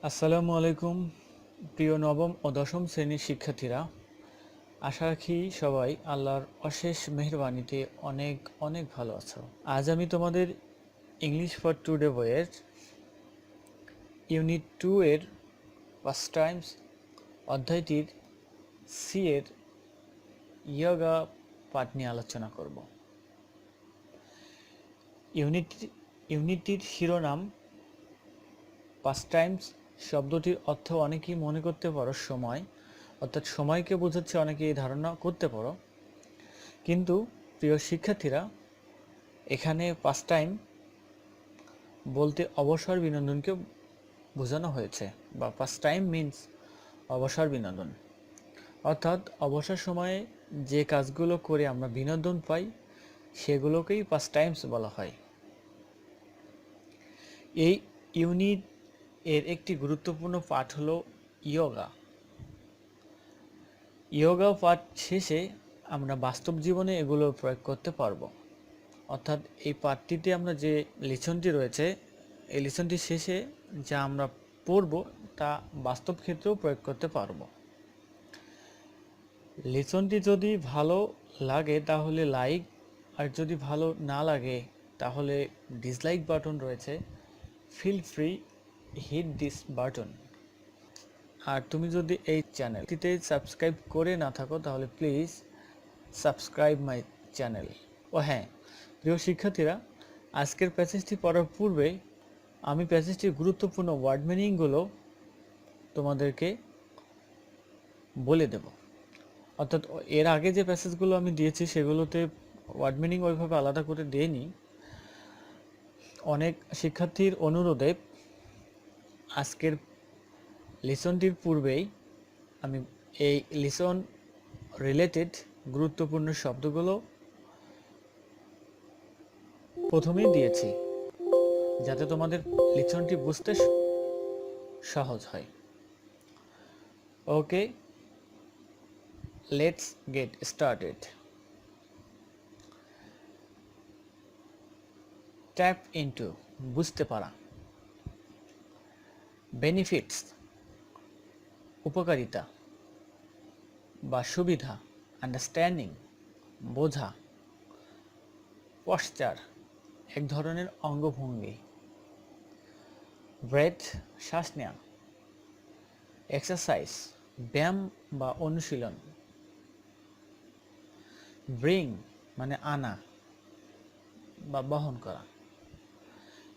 আসসালামু আলাইকুম প্রিয় নবম ও দশম শ্রেণীর শিক্ষার্থীরা। আশা রাখি সবাই আল্লাহর অশেষ মেহেরবানিতে অনেক অনেক ভালো আছো। আজ আমি তোমাদের ইংলিশ ফর টুডে বইয়ের ইউনিট 2 এর ফার্স্ট টাইমস অধ্যায়টির সি এর ইয়োগা পাঠ নিয়ে আলোচনা করব। ইউনিটটির শিরোনাম পাস্ট টাইমস। শব্দটির অর্থ অনেকেই মনে করতে পারো সময়, অর্থাৎ সময়কে বোঝাচ্ছে, অনেকেই ধারণা করতে পারো। কিন্তু প্রিয় শিক্ষার্থীরা, এখানে পাস্ট টাইম বলতে অবসর বিনোদনকে বোঝানো হয়েছে, বা পাস্ট টাইম মিন্স অবসর বিনোদন, অর্থাৎ অবসর সময়ে যে কাজগুলো করে আমরা বিনোদন পাই সেগুলোকেই পাস্ট টাইমস বলা হয়। এই ইউনিট এর একটি গুরুত্বপূর্ণ পাঠ হলো ইয়োগা। ইয়োগা পাঠ শেষে আমরা বাস্তব জীবনে এগুলো প্রয়োগ করতে পারবো। অর্থাৎ এই পাঠটিতে আমরা যে লেসনটি রয়েছে, এই লেসনটির শেষে যা আমরা পড়ব তা বাস্তব ক্ষেত্রেও প্রয়োগ করতে পারবো। লেসনটি যদি ভালো লাগে তাহলে লাইক, আর যদি ভালো না লাগে তাহলে ডিসলাইক বাটন রয়েছে, feel free hit this button. আর তুমি যদি এই চ্যানেলটিতে সাবস্ক্রাইব করে না থাকো তাহলে প্লিজ সাবস্ক্রাইব মাই চ্যানেল। ও হ্যাঁ প্রিয় শিক্ষার্থীরা, আজকের প্যাসেজটি পড়ার পূর্বে আমি প্যাসেজটির গুরুত্বপূর্ণ ওয়ার্ড মিনিংগুলো তোমাদেরকে বলে দেব। অর্থাৎ এর আগে যে প্যাসেজগুলো আমি দিয়েছি সেগুলোতে ওয়ার্ড মিনিং ওইভাবে আলাদা করে দেইনি। অনেক শিক্ষার্থীর অনুরোধে আজকের লেসনটির পূর্বেই আমি এই লেসন রিলেটেড গুরুত্বপূর্ণ শব্দগুলো প্রথমেই দিয়েছি, যাতে তোমাদের লেসনটি বুঝতে সহজ হয়। Okay, let's get started. Tap into, বুঝতে পারা। বেনিফিটস, উপকারিতা বা সুবিধা। আন্ডারস্ট্যান্ডিং, বোঝা। পশ্চার, এক ধরনের অঙ্গভঙ্গি। ব্রেথ, শ্বাস নেওয়া। এক্সারসাইজ, ব্যায়াম বা অনুশীলন। ব্রিং মানে আনা বা বহন করা।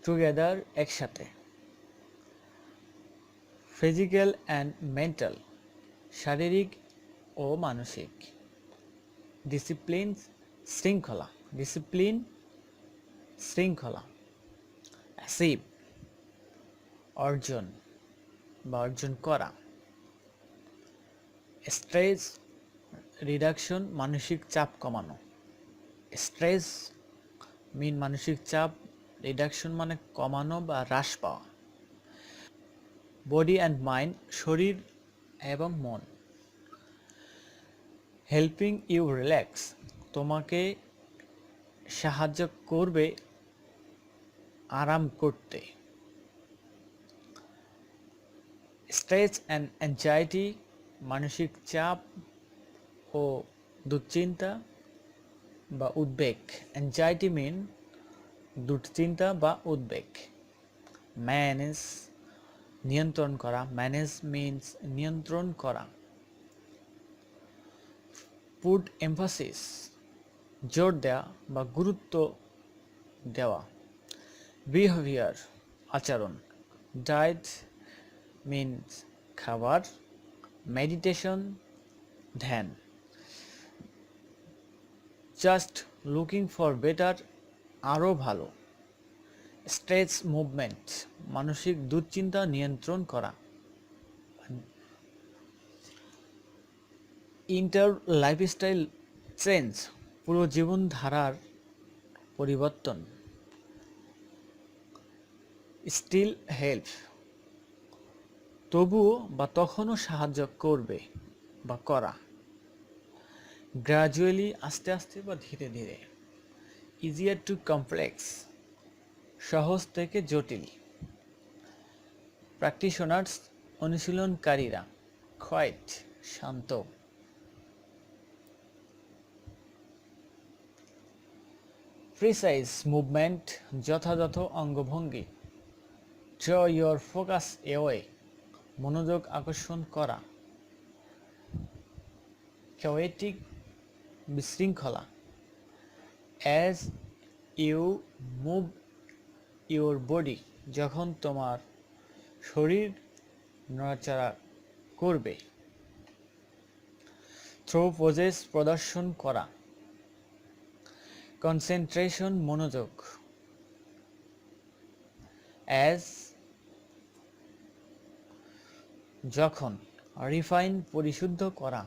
টুগেদার, একসাথে। ফিজিক্যাল অ্যান্ড মেন্টাল, শারীরিক ও মানসিক। ডিসিপ্লিন, শৃঙ্খলা। ডিসিপ্লিন, শৃঙ্খলা। অ্যাচিভ, অর্জন বা অর্জন করা। স্ট্রেস রিডাকশন, মানসিক চাপ কমানো। স্ট্রেস মিন মানসিক চাপ, রিডাকশন মানে কমানো বা হ্রাস পাওয়া। বডি অ্যান্ড মাইন্ড, শরীর এবং মন। হেল্পিং ইউ রিল্যাক্স, তোমাকে সাহায্য করবে আরাম করতে। স্ট্রেস অ্যান্ড অ্যাংজাইটি, মানসিক চাপ ও দুশ্চিন্তা বা উদ্বেগ। অ্যাংজাইটি মিন দুশ্চিন্তা বা উদ্বেগ। ম্যানেজ, নিয়ন্ত্রণ করা। ম্যানেজ মিন্স নিয়ন্ত্রণ করা। পুট এমফাসিস, জোর দেওয়া বা গুরুত্ব দেওয়া। বিহেভিয়ার, আচরণ। ডায়েট মিন্স খাবার। মেডিটেশন, ধ্যান। জাস্ট লুকিং ফর বেটার, আরও ভালো। স্ট্রেস মুভমেন্ট, মানসিক দুশ্চিন্তা নিয়ন্ত্রণ করা। ইন্টার লাইফস্টাইল চেঞ্জ, পুরো জীবনধারার পরিবর্তন। স্টিল হেল্প, তবুও বা তখনও সাহায্য করবে বা করা। গ্র্যাজুয়ালি, আস্তে আস্তে বা ধীরে ধীরে। ইজিয়ার টু কমপ্লেক্স, সহজ থেকে জটিল। প্র্যাকটিশনার্স অনুশীলনকারীরা, কোয়াইট শান্ত। প্রিসাইজ মুভমেন্ট যথাযথ অঙ্গভঙ্গি। ড্র ইয়োর ফোকাস অ্যাওয়ে মনোযোগ আকর্ষণ করা। কেওয়েটিক বিশৃঙ্খলা। As you move your body যখন তোমার শরীর নড়াচড়া করবে। থ্রো পোজেস প্রদর্শন করা। কনসেন্ট্রেশন মনোযোগ। অ্যাজ যখন। রিফাইন পরিশুদ্ধ করা।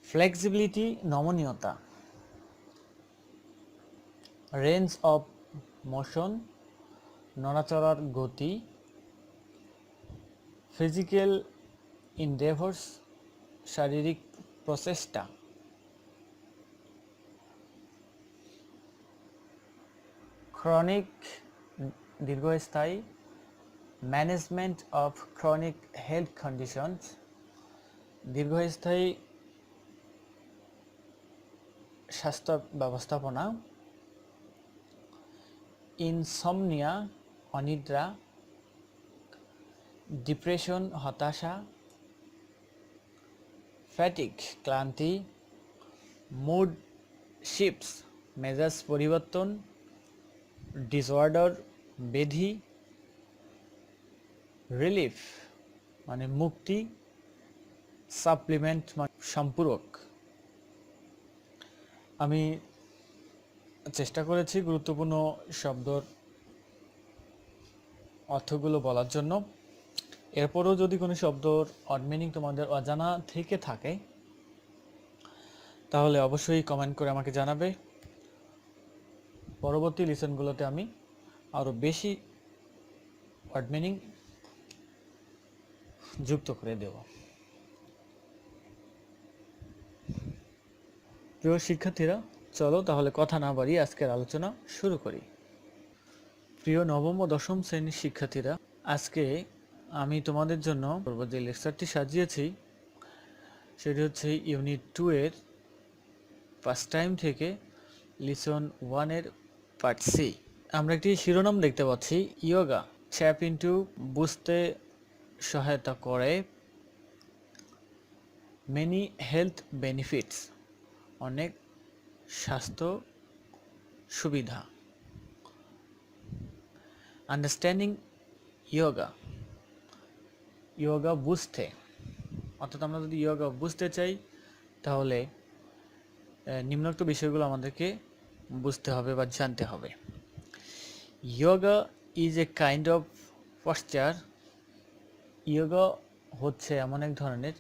ফ্লেক্সিবিলিটি নমনীয়তা। রেঞ্জ অফ মোশন নড়াচড়ার গতি। ফিজিক্যাল ইনডেভর্স শারীরিক প্রচেষ্টা। ক্রনিক দীর্ঘস্থায়ী। Management of chronic health conditions দীর্ঘস্থায়ী স্বাস্থ্য ব্যবস্থাপনা। ইনসমনিয়া অনিদ্রা। ডিপ্রেশন হতাশা। ফ্যাটিক ক্লান্তি। মুড শিফটস মেজাজ পরিবর্তন। ডিসঅর্ডার ব্যাধি। রিলিফ মানে মুক্তি। সাপ্লিমেন্ট মানে সম্পূরক। আমি চেষ্টা করেছি গুরুত্বপূর্ণ শব্দর অর্থগুলো বলার জন্য। এরপরও যদি কোনো শব্দর অড মিনিং তোমাদের অজানা থেকে থাকে তাহলে অবশ্যই কমেন্ট করে আমাকে জানাবে। পরবর্তী লিসনগুলোতে আমি আরও বেশি ওয়ার্ড মিনিং যুক্ত করে দেব। প্রিয় শিক্ষার্থীরা, চলো তাহলে কথা না বাড়িয়ে আজকের আলোচনা শুরু করি। প্রিয় নবম ও দশম শ্রেণীর শিক্ষার্থীরা, আজকে আমি তোমাদের জন্য যে লেকচারটি সাজিয়েছি সেটি হচ্ছে ইউনিট 2 এর ফার্স্ট টাইম থেকে লিসন 1 এর পার্ট সি। আমরা একটি শিরোনাম দেখতে পাচ্ছি, ইয়োগা ট্যাপ ইনটু বুঝতে সহায়তা করে মেনি হেলথ বেনিফিটস অনেক স্বাস্থ্য সুবিধা। আন্ডারস্ট্যান্ডিং ইয়োগা ইয়োগা বুঝতে, অর্থাৎ আমরা যদি ইয়োগা বুঝতে চাই তাহলে নিম্নোক্ত বিষয়গুলো আমাদেরকে বুঝতে হবে বা জানতে হবে। Yoga is a kind of posture. Yoga হচ্ছে এমন এক ধরনের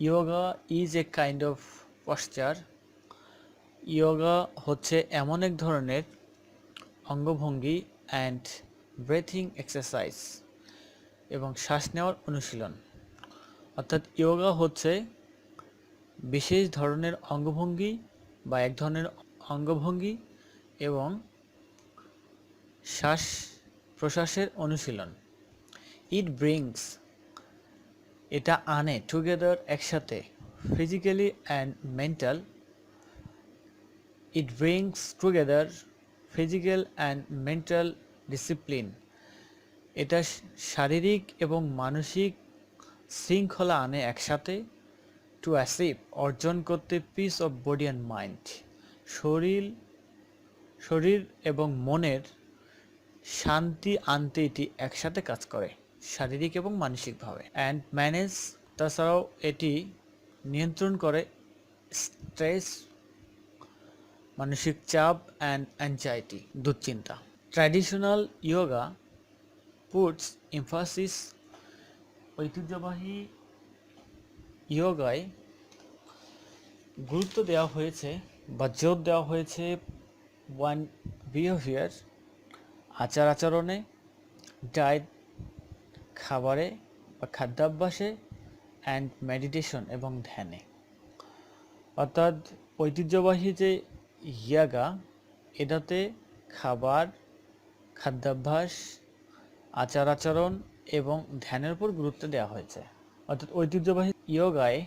yoga is a kind of posture yoga হচ্ছে এমন এক ধরনের অঙ্গভঙ্গি অ্যান্ড ব্রেথিং এক্সারসাইজ এবং শ্বাস নেওয়ার অনুশীলন। অর্থাৎ ইয়োগা হচ্ছে বিশেষ ধরনের অঙ্গভঙ্গি বা এক ধরনের অঙ্গভঙ্গি এবং শ্বাস প্রশ্বাসের অনুশীলন। ইট ব্রিংস এটা আনে টুগেদার একসাথে physically and mental. It brings together physical and mental discipline. এটা শারীরিক এবং মানসিক শৃঙ্খলা আনে একসাথে। টু অ্যাচিভ অর্জন করতে piece of body and mind শরীর এবং মনের শান্তি আনতে এটি একসাথে কাজ করে শারীরিক এবং মানসিকভাবে। অ্যান্ড ম্যানেজ তাছাড়াও এটি নিয়ন্ত্রণ করে স্ট্রেস মানসিক চাপ অ্যান্ড অ্যাংজাইটি দুশ্চিন্তা। ট্র্যাডিশনাল ইয়োগা পুটস এমফাসিস ঐতিহ্যবাহী ইয়োগায় গুরুত্ব দেওয়া হয়েছে বা জোর দেওয়া হয়েছে ওয়ান বিহেভিয়ার আচার আচরণে, ডায়েট খাবারে বা খাদ্যাভ্যাসে, অ্যান্ড মেডিটেশন এবং ধ্যানে। অর্থাৎ ঐতিহ্যবাহী যে ইয়োগা এটাতে খাবার খাদ্যাভ্যাস, আচার আচরণ এবং ধ্যানের উপর গুরুত্ব দেওয়া হয়েছে। অর্থাৎ ঐতিহ্যবাহী ইয়োগায়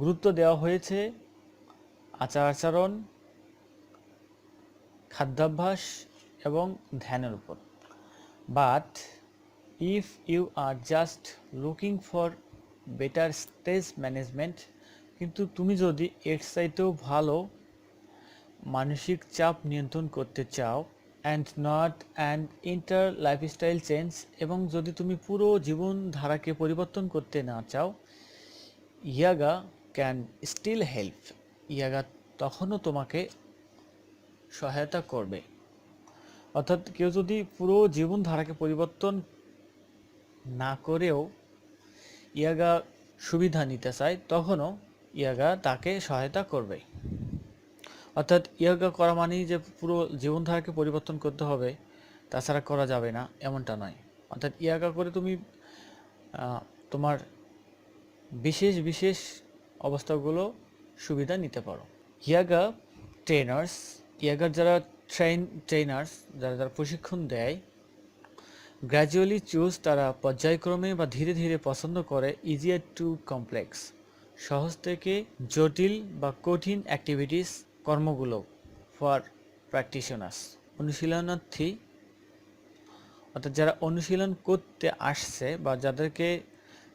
গুরুত্ব দেওয়া হয়েছে আচার আচরণ, খাদ্যাভ্যাস এবং ধ্যানের উপর। But if you are just looking for better stress management, কিন্তু তুমি যদি এর চাইতেও ভালো মানসিক চাপ নিয়ন্ত্রণ করতে চাও and not and inter lifestyle change, এবং যদি তুমি পুরো জীবনধারাকে পরিবর্তন করতে না চাও, ইয়াগা ক্যান স্টিল হেল্প। ইয়াগা তখনও তোমাকে সহায়তা করবে। অর্থাৎ কেউ যদি পুরো জীবনধারাকে পরিবর্তন না করেও ইয়াগা সুবিধা নিতে চায়, তখনও ইয়াগা তাকে সহায়তা করবে। অর্থাৎ ইয়াগা করা মানেই যে পুরো জীবনধারাকে পরিবর্তন করতে হবে, তাছাড়া করা যাবে না, এমনটা নয়। অর্থাৎ ইয়াগা করে তুমি তোমার বিশেষ বিশেষ অবস্থাগুলো সুবিধা নিতে পারো। ইয়াগা ট্রেনার্স, ইয়াগার যারা ট্রেনার্স, যারা প্রশিক্ষণ দেয়, গ্র্যাজুয়ালি চুজ, তারা পর্যায়ক্রমে বা ধীরে ধীরে পছন্দ করে ইজিয়ার টু কমপ্লেক্স, সহজ থেকে জটিল বা কঠিন অ্যাক্টিভিটিস, কর্মগুলো ফর প্র্যাকটিশনার্স, অনুশীলনার্থী, অর্থাৎ যারা অনুশীলন করতে আসছে বা যাদেরকে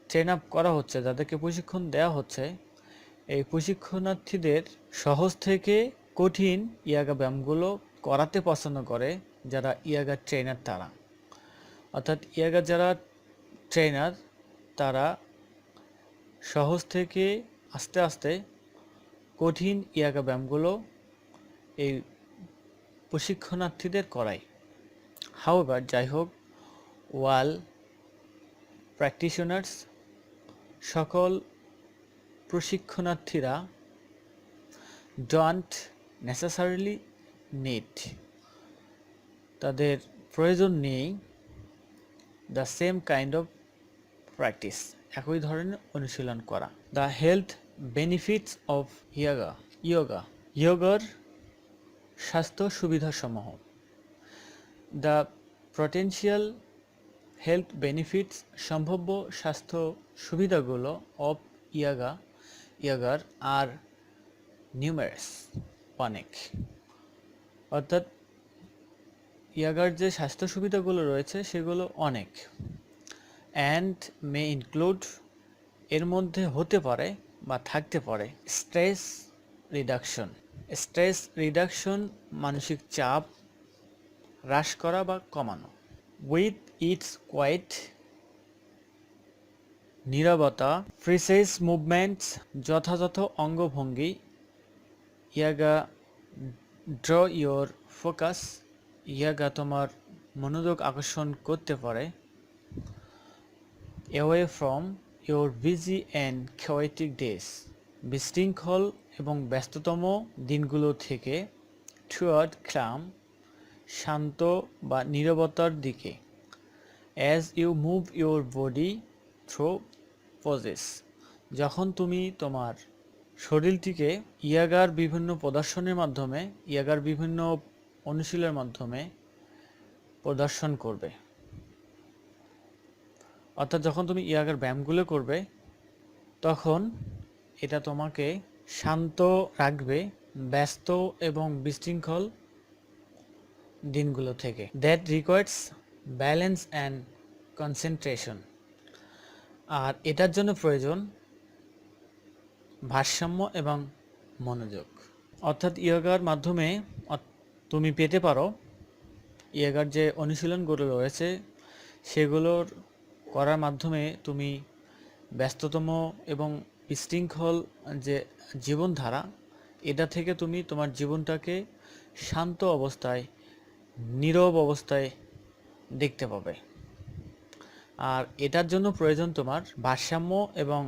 ট্রেন আপ করা হচ্ছে, যাদেরকে প্রশিক্ষণ দেওয়া হচ্ছে, এই প্রশিক্ষণার্থীদের সহজ থেকে কঠিন ইয়াগা ব্যায়ামগুলো করাতে পছন্দ করে যারা ইয়াগা ট্রেনার তারা। অর্থাৎ ইয়াগা যারা ট্রেনার, তারা সহজ থেকে আস্তে আস্তে কঠিন ইয়াগা ব্যায়ামগুলো এই প্রশিক্ষণার্থীদের করায়। হাউএভার, যাই হোক, ওয়াল প্র্যাকটিশনার্স, সকল প্রশিক্ষণার্থীরা ডোন্ট নেসেসারিলি নিড, তাদের প্রয়োজন নেই the same kind of practice, একই ধরনের অনুশীলন করা। দ্য হেলথ বেনিফিটস অফ ইয়োগার স্বাস্থ্য সুবিধাসমূহ। দ্য পটেনশিয়াল হেলথ বেনিফিটস, সম্ভাব্য স্বাস্থ্য সুবিধাগুলো অফ ইয়াগার আর নিউমেরাস, অনেক। অর্থাৎ ইয়াগার যে স্বাস্থ্য সুবিধাগুলো রয়েছে সেগুলো অনেক। অ্যান্ড মে ইনক্লুড, এর মধ্যে হতে পারে বা থাকতে পারে স্ট্রেস রিডাকশন, মানসিক চাপ হ্রাস করা বা কমানো। উইথ ইটস কোয়াইট, নীরবতা, প্রিসাইজ মুভমেন্টস, যথাযথ অঙ্গভঙ্গি, ইয়াগা ড্র ইয়োর ফোকাস, ইয়াগা তোমার মনোযোগ আকর্ষণ করতে পারে away from your busy and chaotic days, বিশৃঙ্খল এবং ব্যস্ততম দিনগুলো থেকে, টুয়ার্ড ক্লাম, শান্ত বা নীরবতার দিকে, as you move your body through pauses, যখন তুমি তোমার শরীরটিকে ইয়াগার বিভিন্ন প্রদর্শনের মাধ্যমে, ইয়াগার বিভিন্ন অনুশীলনের মাধ্যমে প্রদর্শন করবে। অর্থাৎ যখন তুমি ইয়াগার ব্যায়ামগুলো করবে, তখন এটা তোমাকে শান্ত রাখবে ব্যস্ত এবং বিশৃঙ্খল দিনগুলো থেকে। That requires balance and concentration, আর এটার জন্য প্রয়োজন ভারসাম্য এবং মনোযোগ। অর্থাৎ ইয়োগার মাধ্যমে তুমি পেতে পারো, ইয়োগার যে অনুশীলনগুলো রয়েছে সেগুলোর করার মাধ্যমে তুমি ব্যস্ততম এবং বিশৃঙ্খল যে জীবনধারা, এটা থেকে তুমি তোমার জীবনটাকে শান্ত অবস্থায়, নীরব অবস্থায় দেখতে পাবে। আর এটার জন্য প্রয়োজন তোমার ভারসাম্য এবং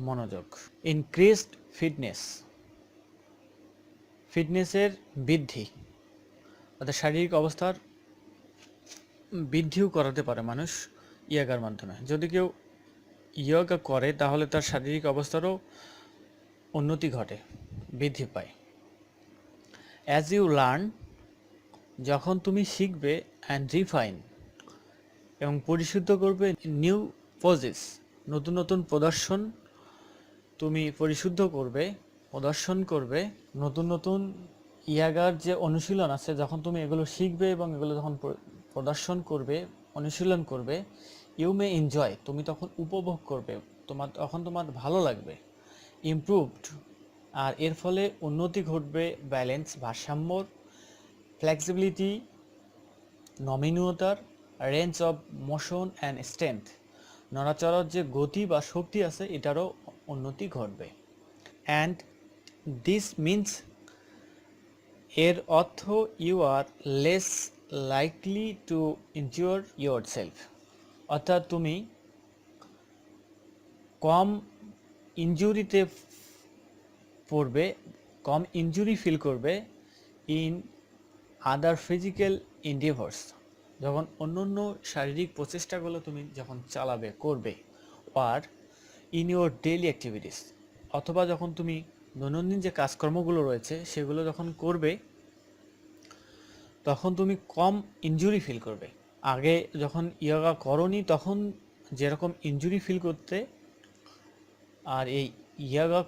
মনোযোগ। ইনক্রিজড ফিটনেসের বৃদ্ধি, অর্থাৎ শারীরিক অবস্থার বৃদ্ধিও করাতে পারে মানুষ ইয়োগার মাধ্যমে। যদি কেউ ইয়োগা করে তাহলে তার শারীরিক অবস্থারও উন্নতি ঘটে, বৃদ্ধি পায়। অ্যাজ ইউ লার্ন যখন তুমি শিখবে অ্যান্ড রিফাইন এবং পরিশুদ্ধ করবে নিউ পজেস, নতুন নতুন প্রদর্শন তুমি পরিশুদ্ধ করবে, প্রদর্শন করবে, নতুন নতুন ইয়াগার যে অনুশীলন আছে, যখন তুমি এগুলো শিখবে এবং এগুলো যখন প্রদর্শন করবে, অনুশীলন করবে, ইউ মে এনজয়, তুমি তখন উপভোগ করবে, তোমার ভালো লাগবে, ইমপ্রুভড, আর এর ফলে উন্নতি ঘটবে, ব্যালেন্স, ভারসাম্যর, ফ্লেক্সিবিলিটি, নমনীয়তার, range of motion and strength, নড়াচড়ার যে গতি বা শক্তি আছে এটারও উন্নতি ঘটবে। অ্যান্ড দিস মিনস, এর অর্থ you are less likely to injure yourself, অর্থাৎ তুমি কম ইনজুরিতে পড়বে, কম ইনজুরি ফিল করবে ইন আদার ফিজিক্যাল ইন্ডিভার্স, যখন অন্য অন্য শারীরিক প্রচেষ্টাগুলো তুমি যখন করবে, আর ইন ইউর ডেইলি অ্যাক্টিভিটিস, অথবা যখন তুমি দৈনন্দিন যে কাজকর্মগুলো রয়েছে সেগুলো যখন করবে, তখন তুমি কম ইনজুরি ফিল করবে। আগে যখন ইয়োগা করনি তখন যেরকম ইনজুরি ফিল করতে, আর এই ইয়োগা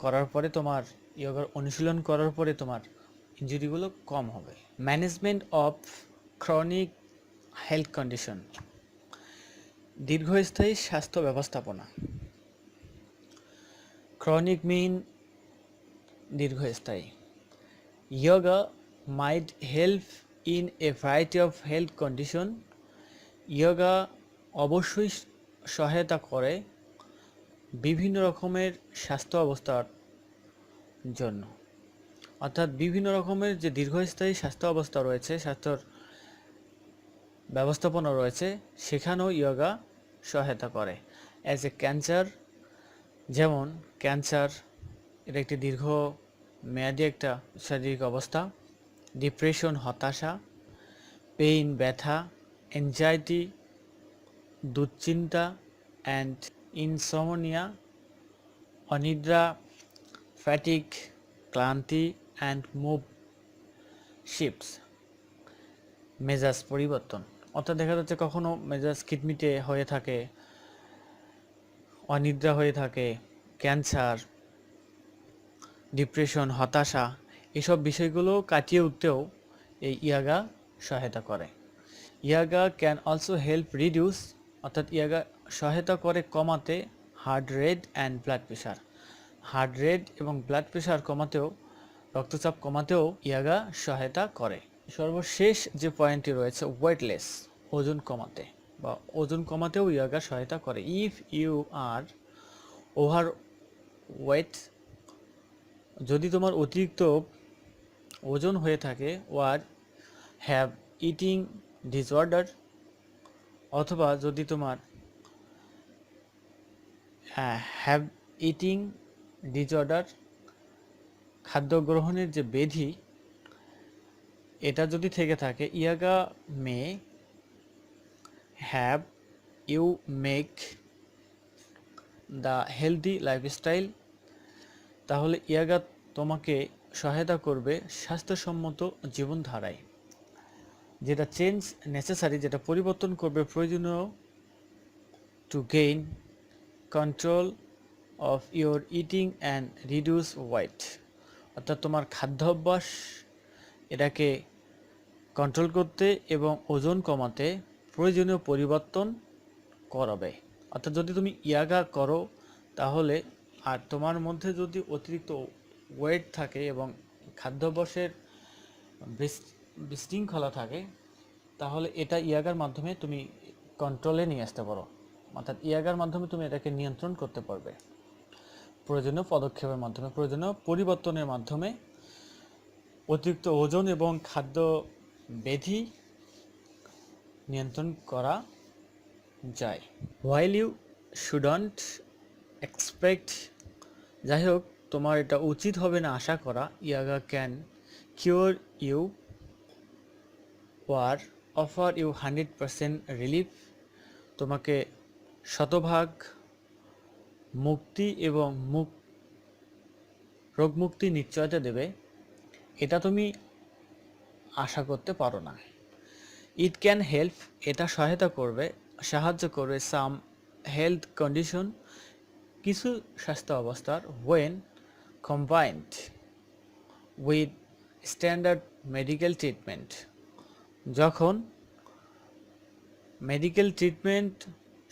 করার পরে তোমার ইয়োগার অনুশীলন করার পরে তোমার ইনজুরিগুলো কম হবে। Management of chronic health condition, দীর্ঘস্থায়ী স্বাস্থ্য ব্যবস্থাপনা। ক্রনিক মিন দীর্ঘস্থায়ী। Yoga might help in a variety of health condition. Yoga অবশ্যই সহায়তা করে বিভিন্ন রকমের স্বাস্থ্য অবস্থার জন্য, অর্থাৎ বিভিন্ন রকমের যে দীর্ঘস্থায়ী স্বাস্থ্য অবস্থা রয়েছে, স্বাস্থ্যর ব্যবস্থাপনা রয়েছে, সেখানেও ইয়োগা সহায়তা করে। অ্যাজ এ ক্যান্সার, যেমন ক্যান্সার, এটা একটি দীর্ঘ মেয়াদী একটা শারীরিক অবস্থা। ডিপ্রেশন, হতাশা, পেইন, ব্যথা, অ্যাংজাইটি, দুশ্চিন্তা, অ্যান্ড ইনসমনিয়া, অনিদ্রা, ফ্যাটিক, ক্লান্তি, অ্যান্ড মুভ শিফটস, মেজাজ পরিবর্তন, অর্থাৎ দেখা যাচ্ছে কখনো মেজাজ খিটমিটে হয়ে থাকে, অনিদ্রা হয়ে থাকে, ক্যান্সার, ডিপ্রেশন, হতাশা, এসব বিষয়গুলো কাটিয়ে উঠতেও এই ইয়াগা সহায়তা করে। ইয়াগা ক্যান অলসো হেল্প রিডিউস, অর্থাৎ ইয়াগা সহায়তা করে কমাতে heart rate and blood pressure, heart rate এবং ব্লাড প্রেশার কমাতেও, রক্তচাপ কমাতেও ইয়াগা সহায়তা করে। সর্বশেষ যে পয়েন্টটি রয়েছে, ওয়েটলেস, ওজন কমাতে বা ওজন কমাতেও ইয়াগা সহায়তা করে। If you are overweight, যদি তোমার অতিরিক্ত ওজন হয়ে থাকে, ওয়ার হ্যাভ ইটিং ডিসঅর্ডার, অথবা যদি তোমার হ্যাভ ইটিং ডিসঅর্ডার, খাদ্য গ্রহণের যে ব্যাধি, এটা যদি থেকে থাকে, yoga may have you make the healthy lifestyle, তাহলে ইয়াগা তোমাকে সহায়তা করবে স্বাস্থ্যসম্মত জীবনধারায়, যেটা চেঞ্জ নেসেসারি, যেটা পরিবর্তন করবে প্রয়োজনীয়, to gain control of your eating and reduce weight, অর্থাৎ তোমার খাদ্যাভ্যাস এটাকে কন্ট্রোল করতে এবং ওজন কমাতে প্রয়োজনীয় পরিবর্তন করাবে। অর্থাৎ যদি তুমি ইয়াগা করো তাহলে, আর তোমার মধ্যে যদি অতিরিক্ত ওয়েট থাকে এবং খাদ্যাভ্যাসের বিশৃঙ্খলা থাকে, তাহলে এটা ইয়াগার মাধ্যমে তুমি কন্ট্রোলে নিয়ে আসতে পারো, অর্থাৎ ইয়াগার মাধ্যমে তুমি এটাকে নিয়ন্ত্রণ করতে পারবে প্রয়োজনীয় পদক্ষেপের মাধ্যমে, প্রয়োজনীয় পরিবর্তনের মাধ্যমে অতিরিক্ত ওজন এবং খাদ্য ব্যাধি নিয়ন্ত্রণ করা যায়। হোয়াইল ইউ শুডন্ট এক্সপেক্ট, যাই হোক তোমার এটা উচিত হবে না আশা করা, yoga can cure you or offer you 100% relief, তোমাকে শতভাগ মুক্তি এবং রোগমুক্তি নিশ্চয়তা দেবে। এটা তুমি আশা করতে পারো না। ইট ক্যান হেল্প, এটা সাহায্য করবে সাম হেলথ কন্ডিশন, কিছু স্বাস্থ্য অবস্থার, when combined with standard medical treatment, যখন মেডিকেল ট্রিটমেন্ট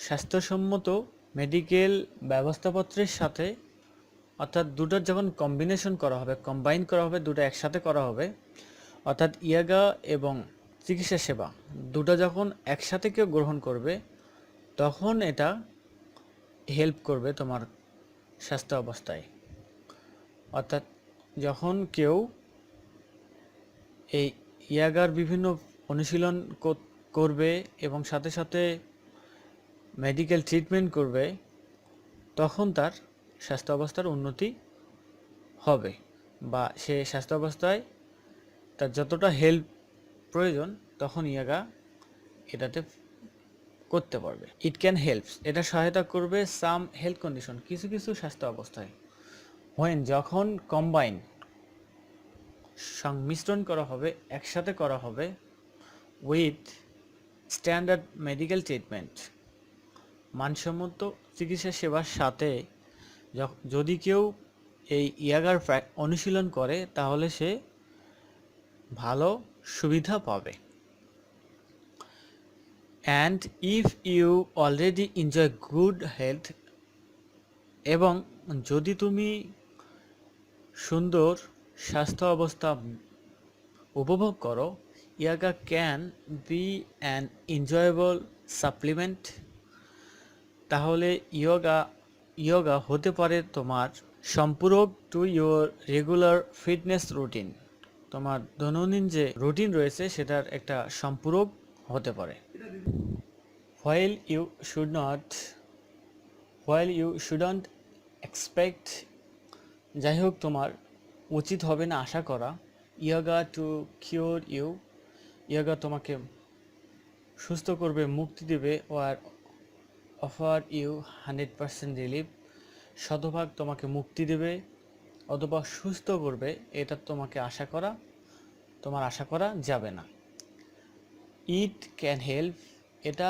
স্বাস্থ্যসম্মত মেডিকেল ব্যবস্থাপত্রের সাথে, অর্থাৎ দুটোর যখন কম্বাইন করা হবে, দুটো একসাথে করা হবে, অর্থাৎ ইয়াগা এবং চিকিৎসা সেবা দুটো যখন একসাথে কেউ গ্রহণ করবে, তখন এটা হেল্প করবে তোমার স্বাস্থ্য অবস্থায়। অর্থাৎ যখন কেউ এই ইয়াগার বিভিন্ন অনুশীলন করবে এবং সাথে সাথে মেডিকেল ট্রিটমেন্ট করবে, তখন তার স্বাস্থ্য অবস্থার উন্নতি হবে, বা সে স্বাস্থ্য অবস্থায় তার যতটা হেল্প প্রয়োজন তখন ইয়াগা এটাতে করতে পারবে। ইট ক্যান হেল্পস, এটা সহায়তা করবে সাম হেলথ কন্ডিশন, কিছু কিছু স্বাস্থ্য অবস্থায়, হোয়েন যখন কম্বাইন সংমিশ্রণ করা হবে, একসাথে করা হবে, উইথ স্ট্যান্ডার্ড মেডিকেল ট্রিটমেন্ট, মানসম্মত চিকিৎসা সেবার সাথে যদি কেউ এই ইয়াগার অনুশীলন করে, তাহলে সে ভালো সুবিধা পাবে। And if you already enjoy good health, এবং যদি তুমি সুন্দর স্বাস্থ্য অবস্থা উপভোগ করো, yoga can be an enjoyable supplement, তাহলে ইয়োগা হতে পারে তোমার সম্পূরক to your regular fitness routine, তোমার দৈনন্দিন যে রুটিন রয়েছে সেটার একটা সম্পূরক হতে পারে। হোয়াইল ইউ শুডন্ট এক্সপেক্ট, যাই হোক তোমার উচিত হবে না আশা করা, yoga to cure you, yoga তোমাকে সুস্থ করবে, মুক্তি দেবে, ওয়ার অফার ইউ 100% রিলিফ, শতভাগ তোমাকে মুক্তি দেবে অথবা সুস্থ করবে, এটা তোমার আশা করা যাবে না। ইট ক্যান হেল্প, এটা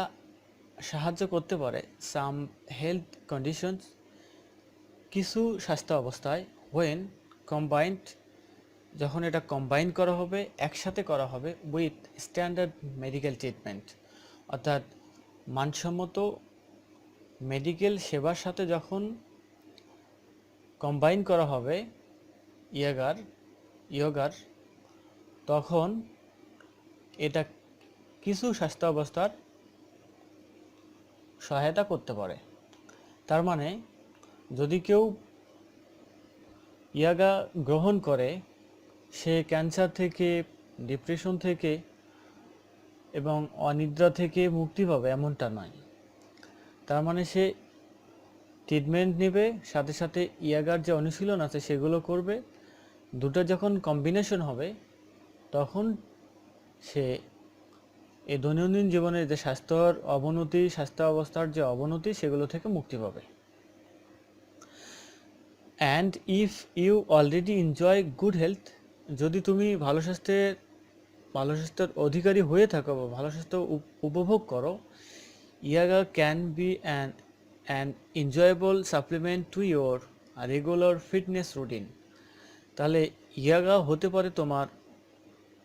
সাহায্য করতে পারে সাম হেলথ কন্ডিশনস, কিছু স্বাস্থ্য অবস্থায়, হোয়েন কম্বাইন্ড যখন এটা কম্বাইন করা হবে, একসাথে করা হবে, উইথ স্ট্যান্ডার্ড মেডিকেল ট্রিটমেন্ট, অর্থাৎ মানসম্মত মেডিকেল সেবার সাথে যখন কম্বাইন করা হবে ইয়োগার, তখন এটা কিছু স্বাস্থ্য অবস্থার সহায়তা করতে পারে। তার মানে যদি কেউ ইয়াগা গ্রহণ করে, সে ক্যান্সার থেকে, ডিপ্রেশন থেকে এবং অনিদ্রা থেকে মুক্তি পাবে এমনটা নয়। তার মানে সে ট্রিটমেন্ট নেবে, সাথে সাথে ইয়াগার যে অনুশীলন আছে সেগুলো করবে, দুটো যখন কম্বিনেশন হবে, তখন সে এই দৈনন্দিন জীবনের যে স্বাস্থ্য অবস্থার যে অবনতি সেগুলো থেকে মুক্তি পাবে। And if you already enjoy good health, যদি তুমি ভালো স্বাস্থ্যের অধিকারী হয়ে থাকো বা ভালো স্বাস্থ্য উপভোগ করো, yoga can be an enjoyable supplement to your regular fitness routine, তাহলে ইয়াগা হতে পারে তোমার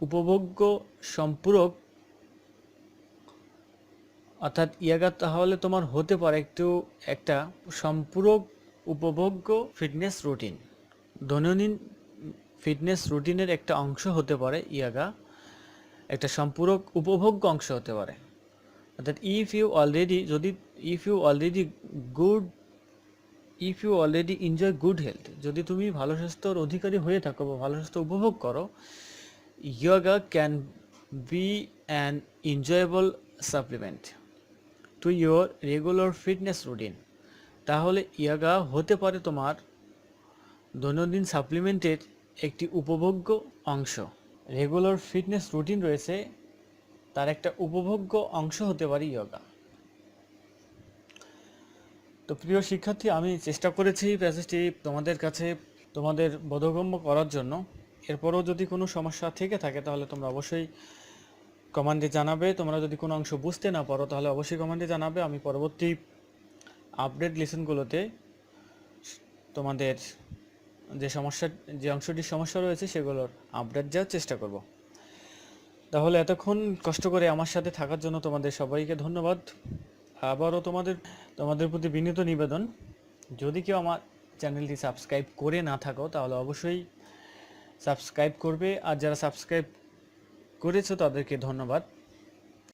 উপভোগ্য সম্পূরক, অর্থাৎ ইয়াগা তাহলে তোমার হতে পারে একটা সম্পূরক উপভোগ্য ফিটনেস রুটিন, দৈনন্দিন ফিটনেস রুটিনের একটা অংশ হতে পারে ইয়াগা, একটা সম্পূরক উপভোগ্য অংশ হতে পারে। অর্থাৎ if you already enjoy good health, যদি তুমি ভালো স্বাস্থ্যর অধিকারী হয়ে থাকো বা ভালো স্বাস্থ্য উপভোগ করো, yoga can be an enjoyable supplement to your regular fitness routine, তাহলে ইয়োগা হতে পারে তোমার দৈনন্দিন সাপ্লিমেন্টের একটি উপভোগ্য অংশ। রেগুলার ফিটনেস রুটিন রয়েছে, তার একটা উপভোগ্য অংশ হতে পারে ইয়োগা। তো প্রিয় শিক্ষার্থী, আমি চেষ্টা করেছি প্যাসেজটি তোমাদের কাছে তোমাদের বোধগম্য করার জন্য। এরপরও যদি কোনো সমস্যা থেকে থাকে তাহলে তোমরা অবশ্যই কমেন্টে জানাবে। তোমরা যদি কোনো অংশ বুঝতে না পারো তাহলে অবশ্যই কমেন্টে জানাবে। আমি পরবর্তী আপডেট লেসনগুলোতে তোমাদের যে অংশটির সমস্যা রয়েছে সেগুলোর আপডেট দেওয়ার চেষ্টা করব। তাহলে এতক্ষণ কষ্ট করে আমার সাথে থাকার জন্য তোমাদের সবাইকে ধন্যবাদ। আবারও তোমাদের প্রতি বিনীত নিবেদন, যদি কেউ আমার চ্যানেলটি সাবস্ক্রাইব করে না থাকো তাহলে অবশ্যই সাবস্ক্রাইব করবে, আর যারা সাবস্ক্রাইব করেছো তাদেরকে ধন্যবাদ।